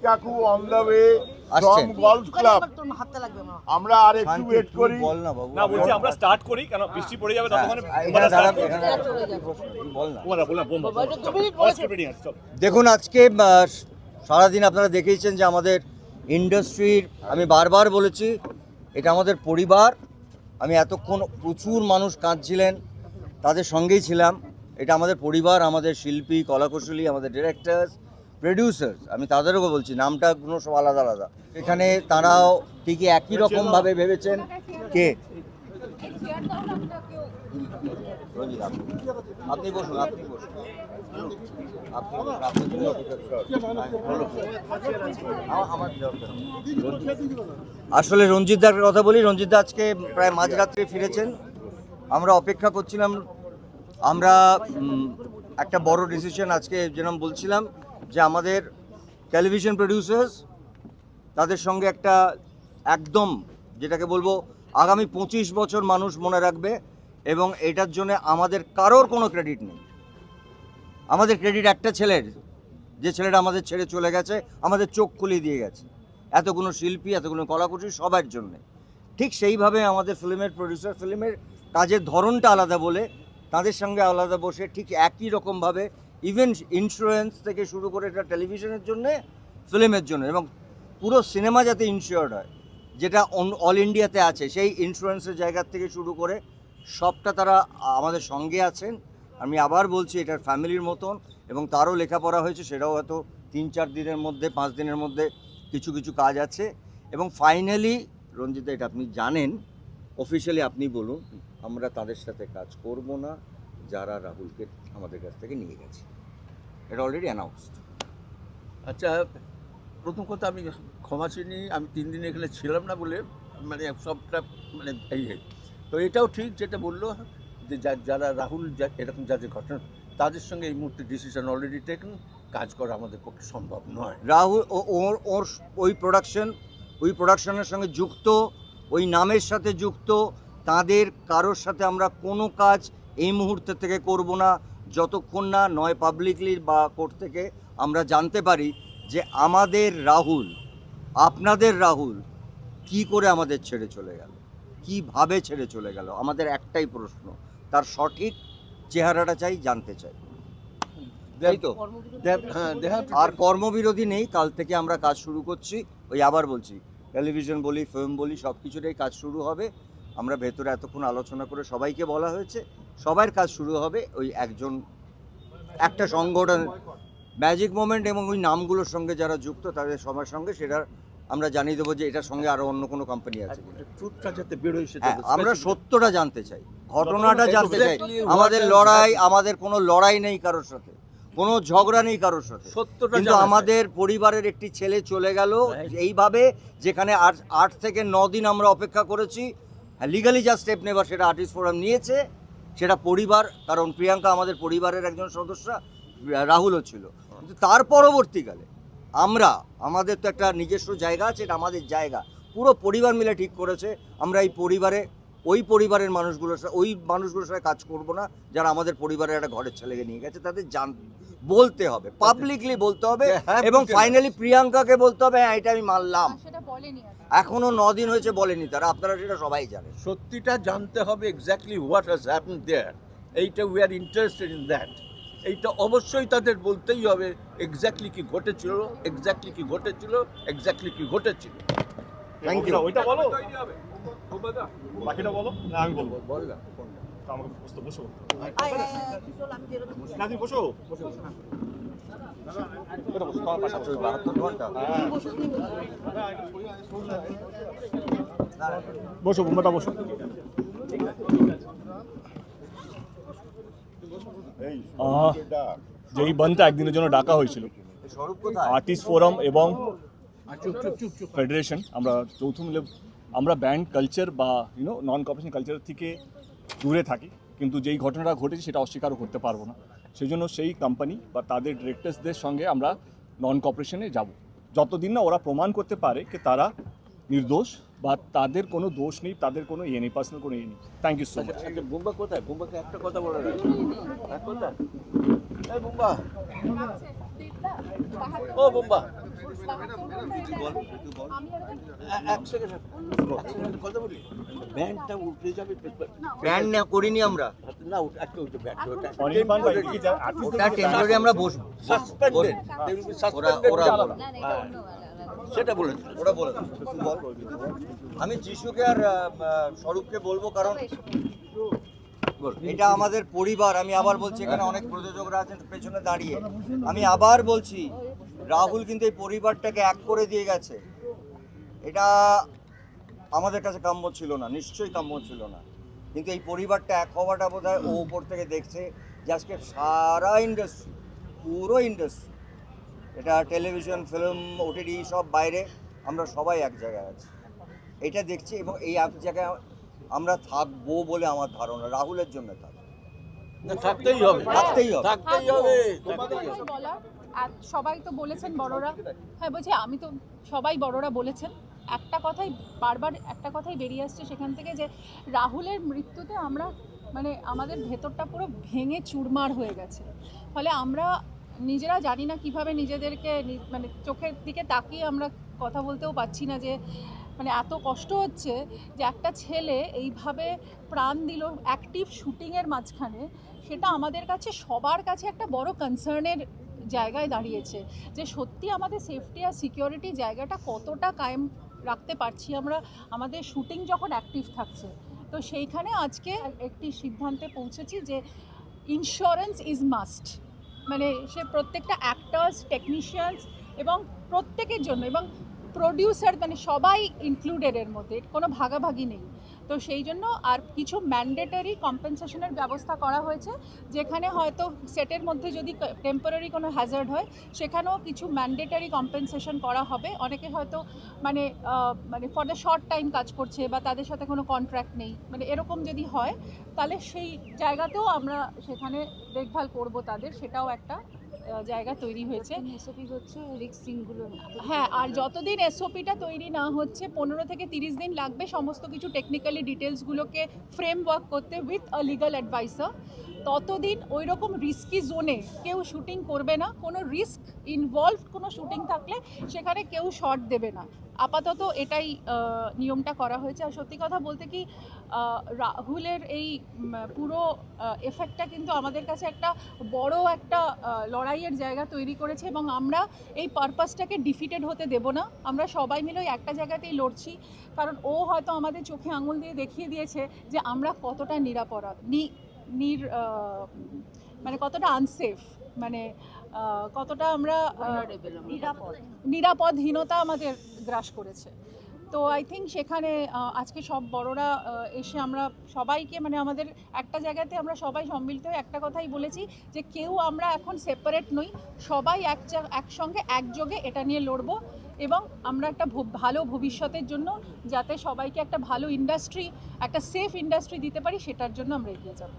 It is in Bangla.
কাকু অন দ্য ওয়ে আসছেন। From golf club. আমরা আর একটু ওয়েট করি। বল না বাবু, না বলছি আমরা স্টার্ট করি কারণ বৃষ্টি পড়ে যাবে ততক্ষণে এখানে দাঁড়া, start করি। বল না। দেখুন দেখুন আজকে সারাদিন আপনারা দেখেইছেন যে আমাদের ইন্ডাস্ট্রির, আমি বারবার বলেছি এটা আমাদের পরিবার। আমি এতক্ষণ প্রচুর মানুষ কাঁদছিলেন, তাদের সঙ্গেই ছিলাম। এটা আমাদের পরিবার, আমাদের শিল্পী, কলাকুশলী, আমাদের ডিরেক্টরস, প্রডিউসার্স, আমি তাদেরও বলছি, নামটাগুলো সব আলাদা আলাদা। এখানে তারাও ঠিকই একই রকমভাবে ভেবেছেন। কে রঞ্জিত, আপনি বসুন, আপনি বসুন, আপনি বসুন, আপনি যদি অপেক্ষা আসলে রঞ্জিত দার কথা বলি। রঞ্জিত দা আজকে প্রায় মাঝরাত্রে ফিরেছেন। আমরা অপেক্ষা করছিলাম। আমরা একটা বড় ডিসিশন আজকে যেরকম বলছিলাম যে আমাদের টেলিভিশন প্রডিউসার্স, তাদের সঙ্গে একটা একদম যেটাকে বলবো আগামী 25 বছর মানুষ মনে রাখবে, এবং এটার জন্য আমাদের কারোর কোনো ক্রেডিট নেই। আমাদের ক্রেডিট একটা ছেলের, যে ছেলেটা আমাদের ছেড়ে চলে গেছে, আমাদের চোখ খুলিয়ে দিয়ে গেছে এতগুলো শিল্পী, এতগুলো কলাকুশলী, সবার জন্যে। ঠিক সেইভাবে আমাদের ফিল্মের প্রডিউসার, ফিল্মের কাজের ধরনটা আলাদা বলে তাদের সঙ্গে আলাদা বসে ঠিক একই রকমভাবে ইভেন ইন্স্যুরেন্স থেকে শুরু করে এটা টেলিভিশনের জন্যে, ফিল্মের জন্য, এবং পুরো সিনেমা যাতে ইনশিওর্ড হয়, যেটা অল ইন্ডিয়াতে আছে, সেই ইন্স্যুরেন্সের জায়গা থেকে শুরু করে সবটা তারা আমাদের সঙ্গে আছেন। আমি আবার বলছি এটার ফ্যামিলির মতন, এবং তারও লেখাপড়া হয়েছে, সেটাও হয়তো 3-4 দিনের মধ্যে, 5 দিনের মধ্যে কিছু কিছু কাজ আছে। এবং ফাইনালি রঞ্জিত, এটা আপনি জানেন, অফিসিয়ালি আপনি বলুন, আমরা তাদের সাথে কাজ করব না যারা রাহুলকে আমাদের কাছ থেকে নিয়ে গেছে। এটা অলরেডি অ্যানাউন্সড। আচ্ছা, প্রথম কথা আমি ক্ষমা চিনি, আমি 3 দিন এখানে ছিলাম না বলে মানে সবটা মানে এই তো এটাও ঠিক যেটা বললো যে যারা রাহুল এরকম যাদের ঘটনা, তাদের সঙ্গে এই মুহূর্তে ডিসিশন অলরেডি টেকেন, কাজ করা আমাদের পক্ষে সম্ভব নয়। রাহুল ওর ওই প্রোডাকশনের সঙ্গে যুক্ত, ওই নামের সাথে যুক্ত, তাদের কারোর সাথে আমরা কোনো কাজ এই মুহূর্তে থেকে করব না যতক্ষণ না নয় পাবলিকলি বা কোর্ট থেকে আমরা জানতে পারি যে আমাদের রাহুল, আপনাদের রাহুল কি করে আমাদের ছেড়ে চলে গেল, কিভাবে ছেড়ে চলে গেল। আমাদের একটাই প্রশ্ন, তার সঠিক চেহারাটা চাই, জানতে চাই, তাই তো? আর কর্মবিরোধী নেই, কাল থেকে আমরা কাজ শুরু করছি। ওই আবার বলছি, টেলিভিশন বলি, ফিল্ম বলি, সব কিছুটাই কাজ শুরু হবে। আমরা ভেতরে এতক্ষণ আলোচনা করে সবাইকে বলা হয়েছে, সবার কাজ শুরু হবে ওই একটা সংগঠন ম্যাজিক মোমেন্ট, এবং ওই নামগুলোর সঙ্গে যারা যুক্ত তাদের সবার সঙ্গে সেটা আমরা জানিয়ে দেবো যে এটার সঙ্গে আরও অন্য কোনো কোম্পানি আছে কিনা। ট্রুথটা যাতে বেরোয় সেটা হ্যাঁ, আমরা সত্যটা জানতে চাই, ঘটনাটা জানতে চাই। আমাদের কোনো লড়াই নেই কারোর সাথে, কোনো ঝগড়া নেই কারোর সাথে, সত্যটা কিন্তু আমাদের পরিবারের একটি ছেলে চলে গেল এইভাবে, যেখানে 8 থেকে 9 দিন আমরা অপেক্ষা করেছি। লিগালি যা স্টেপ নেবার সেটা আর্টিস্ট ফোরাম নিয়েছে, সেটা পরিবার, কারণ প্রিয়াঙ্কা আমাদের পরিবারের একজন সদস্য, রাহুলও ছিল। কিন্তু তার পরবর্তীকালে আমাদের তো একটা নিজস্ব জায়গা আছে, এটা আমাদের জায়গা, পুরো পরিবার মিলে ঠিক করেছে আমরা এই ওই পরিবারের মানুষগুলোর সাথে কাজ করব না যারা আমাদের পরিবারের একটা ঘরের ছেলেকে নিয়ে গেছে। তাদের বলতে হবে, পাবলিকলি বলতে হবে, এবং ফাইনালি প্রিয়াঙ্কাকে বলতে হবে হ্যাঁ এটা আমি মানলাম। এখনো 9 দিন হয়েছে বলেনি তারা, আপনারা সেটা সবাই জানেন। সত্যিটা জানতে হবে, এক্স্যাক্টলি হোয়াট হ্যাজ হ্যাপেন্ড দেয়ার। এইটা we are interested in that. এইটা অবশ্যই তাদের বলতেই হবে, এক্স্যাক্টলি কি ঘটেছিল, এক্স্যাক্টলি কি ঘটেছিল, এক্স্যাক্টলি কি ঘটেছিল। Thank you. ওইটা বলো, বাকিটা বলো। না আমি বলবো, বল না আমাকে বসো বসো, না তুমি বসো বসো, এটা বসো তোমার পাশে। 72 ঘন্টা বসো বোমাটা বসো। যেই বনটা একদিনের জন্য ডাকা হয়েছিল, স্বরূপ কোথায়? আর্টিস্ট ফোরাম এবং ফেডারেশন, আমরা যৌথ মিলে আমরা ব্যান্ড কালচার বা নন কর্পোরেশন কালচার থেকে দূরে থাকি, কিন্তু যেই ঘটনাটা ঘটেছে সেটা অস্বীকারও করতে পারবো না। সেই জন্য সেই কোম্পানি বা তাদের ডিরেক্টরসদের সঙ্গে আমরা নন কর্পোরেশনে যাব, যতদিন না ওরা প্রমাণ করতে পারে যে তারা নির্দোষ বা তাদের কোনো দোষ নেই, তাদের কোনো ইয়ে নেই, পার্সোনাল কোনো ইয়ে নেই। Thank you so much. Bumba কোথায়? বুম্বাকে একটা কথা বলে রাখি, এক কথা। এই বুম্বা, ও বোম্বা এক সেকেন্ড কথা বলি ব্যান্ডটা উঠে যাবে ব্যান্ড না করিনি আমরা, না একটা উঠে ব্যান্ড অনির্বাণ ভাই কি যা artist ওটা টেন্ডারে আমরা বসবো। সাসপেন্ডেড ওরা সেটা বলেছিল ওরা বলে দেবে। বল। আমি যিশুকে আর স্বরূপকে বলবো, কারণ এটা আমাদের পরিবার। আমি আবার বলছি, এখানে অনেক প্রযোজকরা আছেন পেছনে দাঁড়িয়ে, আমি আবার বলছি রাহুল কিন্তু এই পরিবারটাকে এক করে দিয়ে গেছে। এটা আমাদের কাছে কাম্য ছিল না, নিশ্চয়ই কাম্য ছিল না, কিন্তু এই পরিবারটা এক হওয়াটা বোধ হয় ও উপর থেকে দেখছে যে আজকে সারা ইন্ডাস্ট্রি, পুরো ইন্ডাস্ট্রি, এটা টেলিভিশন, ফিল্ম, ওটিটি সব বাইরে, আমরা সবাই এক জায়গায় আছি, এটা দেখছি। এবং এই এক জায়গায় আমরা থাকবো বলে আমার ধারণা, রাহুলের জন্য থাকবো, থাকতেই হবে থাকতেই হবে। থাকতেই হবে কিছু বলার? আর সবাই তো বলেছেন বড়রা, হ্যাঁ বলছি আমি তো, সবাই বড়রা বলেছেন, একটা কথাই বারবার একটা কথাই বেরিয়ে আসছে সেখান থেকে, যে রাহুলের মৃত্যুতে আমরা মানে আমাদের ভেতরটা পুরো ভেঙে চুরমার হয়ে গেছে। ফলে আমরা নিজেরা জানি না কিভাবে নিজেদেরকে মানে চোখের দিকে তাকিয়ে আমরা কথা বলতেও পারছি না, যে মানে এত কষ্ট হচ্ছে যে একটা ছেলে এইভাবে প্রাণ দিল অ্যাক্টিভ শুটিংয়ের মাঝখানে। সেটা আমাদের কাছে সবার কাছে একটা বড় কনসার্নের জায়গায় দাঁড়িয়েছে, যে সত্যি আমাদের সেফটি আর সিকিউরিটি জায়গাটা কতটা কায়েম রাখতে পারছি আমরা আমাদের শুটিং যখন অ্যাক্টিভ থাকছে। তো সেইখানে আজকে একটি সিদ্ধান্তে পৌঁছেছি যে ইন্স্যুরেন্স ইজ মাস্ট, মানে সে প্রত্যেকটা অ্যাক্টার্স, টেকনিশিয়ানস এবং প্রত্যেকের জন্য, এবং প্রডিউসার, মানে সবাই ইনক্লুডেড এর মধ্যে, কোনো ভাগাভাগি নেই। তো সেই জন্য আর কিছু ম্যান্ডেটারি কম্পেনসেশনের ব্যবস্থা করা হয়েছে, যেখানে হয়তো সেটের মধ্যে যদি টেম্পোরারি কোনো হ্যাজার্ড হয় সেখানেও কিছু ম্যান্ডেটারি কম্পেনসেশন করা হবে। অনেকে হয়তো মানে মানে ফর দ্য শর্ট টাইম কাজ করছে বা তাদের সাথে কোনো কন্ট্রাক্ট নেই, মানে এরকম যদি হয় তাহলে সেই জায়গাতেও আমরা সেখানে দেখভাল করব তাদের, সেটাও একটা জায়গা তৈরি হয়েছে। এসওপি হচ্ছে রিস্ক সিনগুলো না। হ্যাঁ, আর যতদিন এসওপিটা তৈরি না হচ্ছে 15 থেকে 30 দিন লাগবে সমস্ত কিছু টেকনিক্যালি ডিটেলসগুলোকে ফ্রেমওয়ার্ক করতে উইথ আ লিগাল অ্যাডভাইসার। ততদিন ওই রকম রিস্কি জোনে কেউ শুটিং করবে না, কোনো রিস্ক ইনভলভড কোনো শুটিং থাকলে সেখানে কেউ শট দেবে না। আপাতত এটাই নিয়মটা করা হয়েছে। আর সত্যি কথা বলতে কি, রাহুলের এই পুরো এফেক্টটা কিন্তু আমাদের কাছে একটা বড় একটা লড়াইয়ের জায়গা তৈরি করেছে, এবং আমরা এই পারপাসটাকে ডিফিটেড হতে দেব না। আমরা সবাই মিলে ওই একটা জায়গাতেই লড়ছি, কারণ ও হয়তো আমাদের চোখে আঙুল দিয়ে দেখিয়ে দিয়েছে যে আমরা কতটা নিরাপরাধ, মানে কতটা আনসেফ, মানে কতটা আমরা নিরাপদহীনতা আমাদের গ্রাস করেছে। তো আই থিঙ্ক সেখানে আজকে সব বড়রা এসে আমরা সবাইকে, মানে আমাদের একটা জায়গাতে আমরা সবাই সম্মিলিত হয়ে একটা কথাই বলেছি, যে কেউ আমরা এখন সেপারেট নই, সবাই একসঙ্গে একযোগে এটা নিয়ে লড়বো, এবং আমরা একটা ভালো ভবিষ্যতের জন্য যাতে সবাইকে একটা ভালো ইন্ডাস্ট্রি, একটা সেফ ইন্ডাস্ট্রি দিতে পারি, সেটার জন্য আমরা এগিয়ে যাব।